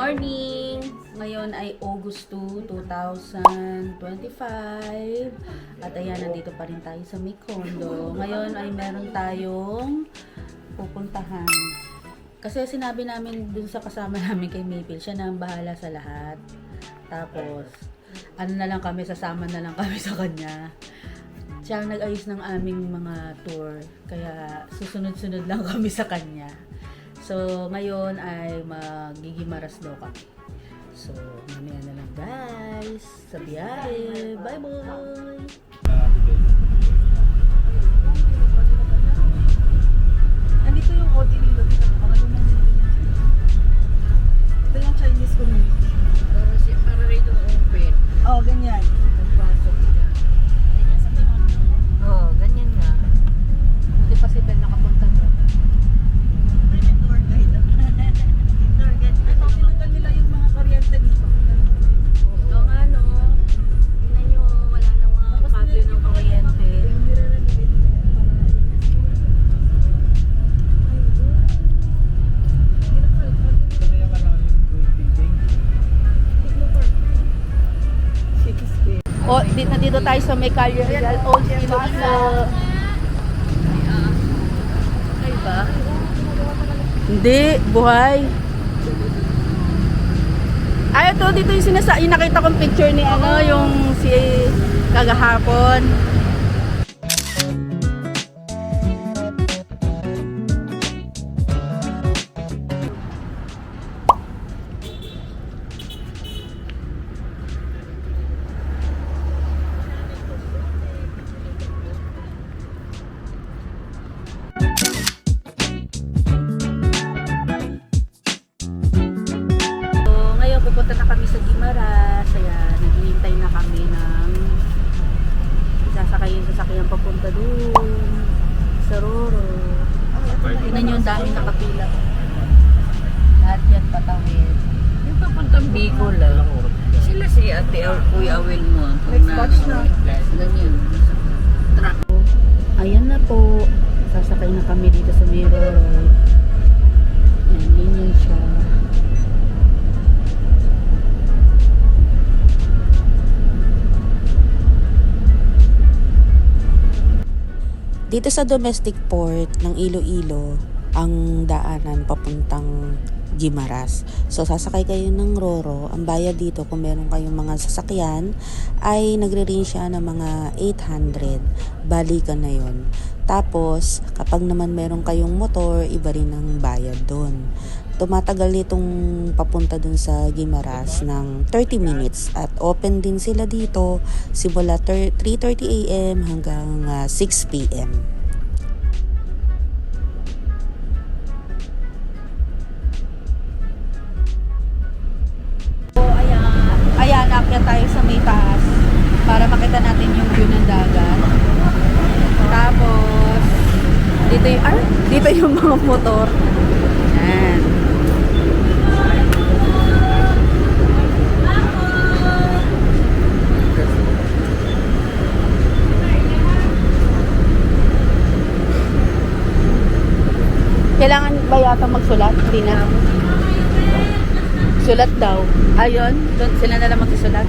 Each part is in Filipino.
morning! Ngayon ay August 2, 2025. At ayan, nandito pa rin tayo sa Mikondo. Ngayon ay meron tayong pupuntahan. Kasi sinabi namin dun sa kasama namin kay Maple, siya na ang bahala sa lahat. Tapos, ano na lang kami, sasama na lang kami sa kanya. Siya ang nag-ayos ng aming mga tour. Kaya susunod-sunod lang kami sa kanya. So, ngayon ay magigimaras daw kami. So, mamaya na lang guys. Sa biyahe. Bye-bye! Andito yung OT nila. Ito yung Chinese community. Para rito open. Oh, ganyan. Pagpasok dyan. Oo, ganyan nga. Buti pa si Ben nakapunta doon. May tour guide. Tour guide. Ay, tinanggal nila yung mga kuryente dito. Oo nga no. Tingnan nyo, wala nang mga kable ng kuryente. O, dito tayo sa may Calle Real Old Iloilo. Ay ba? Hindi, buhay. Ay, ito, dito yung yung nakita kong picture ni yung si kagahapon. Pupunta na kami sa Guimaras. Ayan, naghihintay na kami ng sasakayin sasakyan papunta doon sa Roro. Tingnan nyo, ang dami nakapila. Lahat yan patawid. Yung papuntang Bicol lang. Sila si Ate Kuya Awel mo. Next batch na. Ganyan. Truck. Ayan na po. Sasakay na kami dito sa Mirror. Ayan, ganyan siya. Dito sa domestic port ng Iloilo, ang daanan papuntang Guimaras. So, sasakay kayo ng Roro. Ang bayad dito, kung meron kayong mga sasakyan, ay nagre-range siya ng mga 800. Balikan na yon. Tapos, kapag naman meron kayong motor, iba rin ang bayad doon. Tumatagal itong papunta dun sa Guimaras ng 30 minutes at open din sila dito simula 3:30 AM hanggang 6 PM. So ayan, aakyat tayo sa may taas para makita natin yung view ng dagat. Tapos dito yung mga motor. Ayan. Kailangan ba yata magsulat? Hindi na. Sulat daw. Ayun, doon sila na lang magsusulat.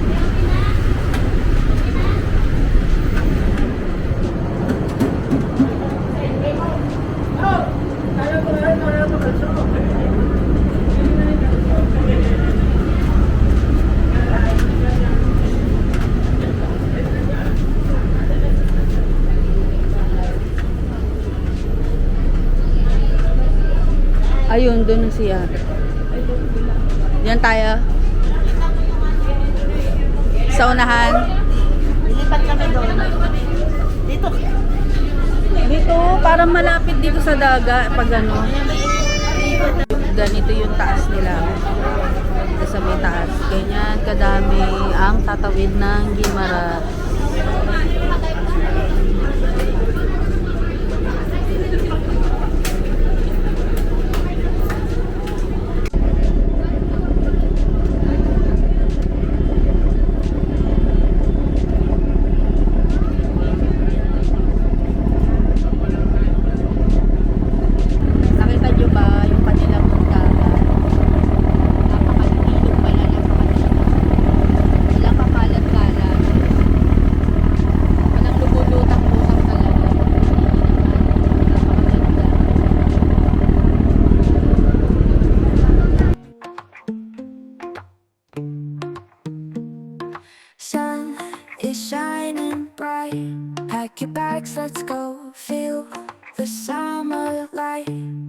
Ayun, doon na siya. Diyan tayo. Sa unahan. Lilipat kami doon. Dito. Dito, parang malapit dito sa daga. Pag ano. Ganito yung taas nila. Dito sa may taas. Ganyan kadami ang tatawid ng Guimaras. Nakita nyo ba yung kanilang dagat? Napakalinis. Pack your bags, let's go. Feel the summer light.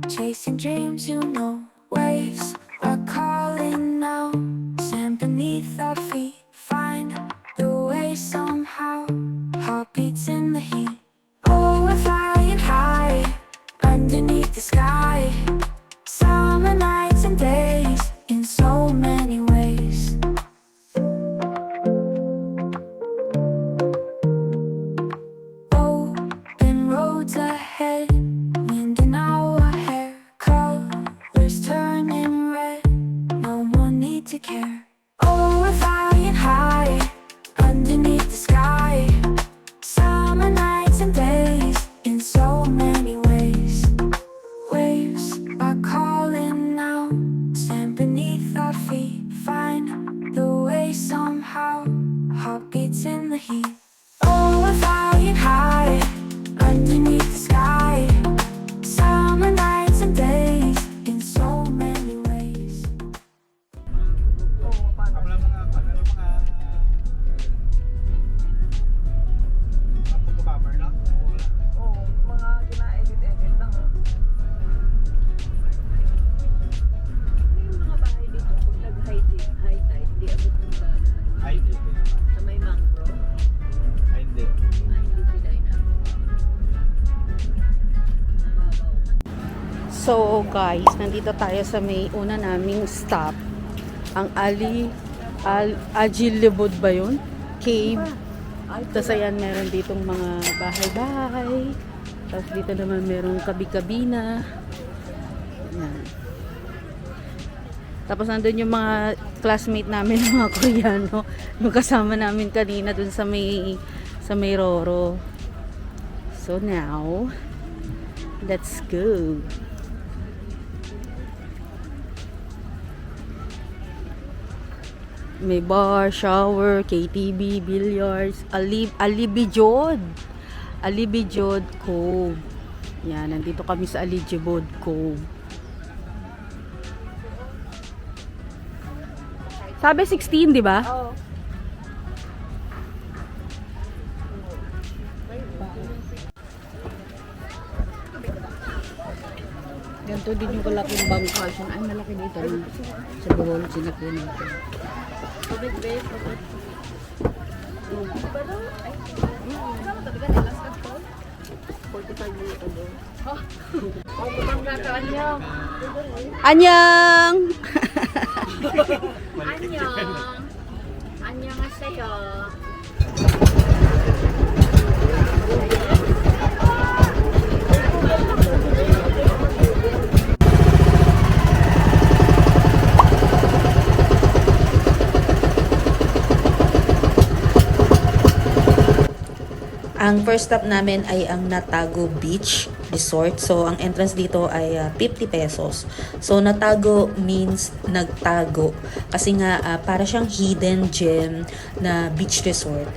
Chasing dreams, you know. Waves are calling now. Sand beneath our feet. Find the way somehow. Heartbeats in the heat. Oh, we're flying high underneath the sky. Summer nights and days in so many ways. Open roads ahead, wind in our hair, colors turning red, no more need to care. Oh, we're flying high underneath the sky. Summer nights and days in so many ways. Waves are calling now, stand beneath our feet. Find the way somehow, heartbeats in the heat. Oh, we're flying high underneath the sky. Summer nights and days in so many ways. Oo, mga gina-edit-edit lang. Yung mga bahay dito, kung nag-high tide, di abot ng bahay. Ay, hindi. Sa may mangrove, Ay, hindi. hindi sila inaabot. Mababaw. So guys, nandito tayo sa may una naming stop. Ang Agilibod ba yun? Cave. Tapos ayan, meron ditong mga bahay-bahay. Tapos dito naman merong kabi-kabina. Ayan. Tapos nandun yung mga classmate namin, mga Koreano. Yung kasama namin kanina dun sa may Roro. So now, let's go. May bar, shower, KTV, billiards, Alibijod Cove. Yan, nandito kami sa Alibijod Cove. Sabi 16, di ba? Oo. Ganito din yung kalaking bangka. Ay, malaki dito na. Sa Bohol, sinakyan natin. Anyang! Annyeonghaseyo. Ang first stop namin ay ang Natago Beach Resort. So, ang entrance dito ay 50 pesos. So, Natago means nagtago. Kasi nga, para siyang hidden gem na beach resort.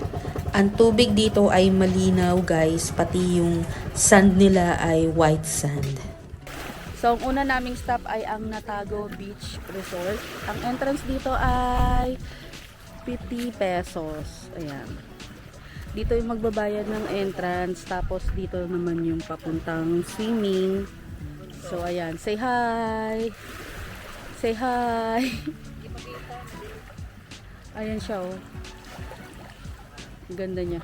Ang tubig dito ay malinaw, guys. Pati yung sand nila ay white sand. So, ang una naming stop ay ang Natago Beach Resort. Ang entrance dito ay 50 pesos. Ayan. Dito yung magbabayad ng entrance. Tapos dito naman yung papuntang swimming. So, ayan. Say hi! Say hi! Ayan siya, oh. Ang ganda niya.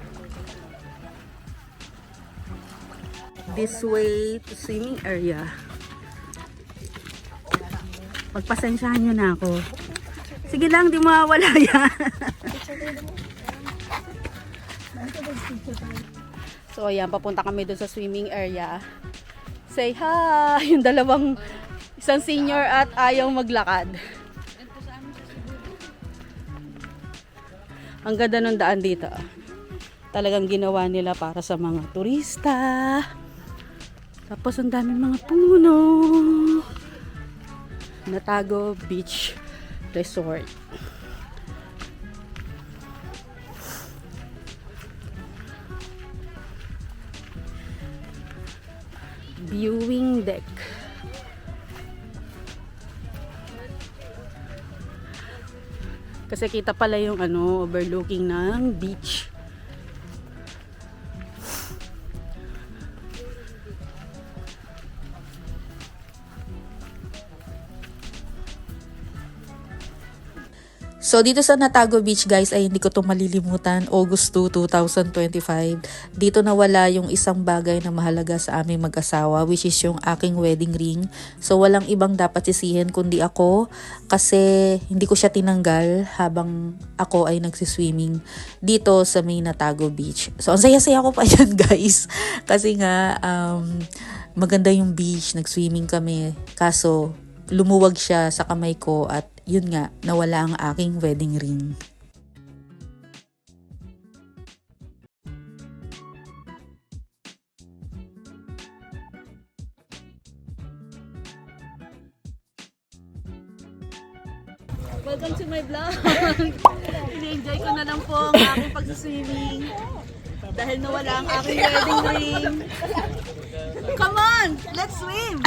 This way to swimming area. Pagpasensyahan nyo na ako. Sige lang, di mawawala yan. So, ayan, papunta kami doon sa swimming area. Say hi! Yung isang senior at ayaw maglakad. Ang ganda ng daan dito. Talagang ginawa nila para sa mga turista. Tapos ang daming mga puno. Natago Beach Resort. Viewing deck. Kasi kita pala yung overlooking ng beach. So dito sa Natago Beach guys ay hindi ko to malilimutan, August 2, 2025. Dito nawala yung isang bagay na mahalaga sa aming mag-asawa, which is yung aking wedding ring. So walang ibang dapat sisihin kundi ako kasi hindi ko siya tinanggal habang ako ay nagsiswimming dito sa may Natago Beach. So ang saya-saya ko pa yan guys kasi nga maganda yung beach, nagswimming kami kaso lumuwag siya sa kamay ko at yun nga, nawala ang aking wedding ring. Welcome to my vlog. Ini-enjoy ko na lang po ang aking pag-swimming. Dahil nawala ang aking wedding ring. Come on! Let's swim!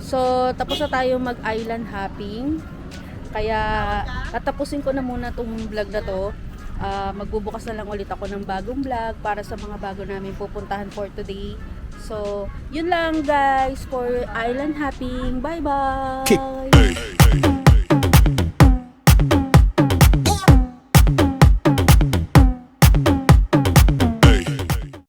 So, tapos na tayo mag-island hopping. Kaya, tatapusin ko na muna tong vlog na to. Magbubukas na lang ulit ako ng bagong vlog para sa mga bago namin pupuntahan for today. So, yun lang guys for island hopping. Bye-bye!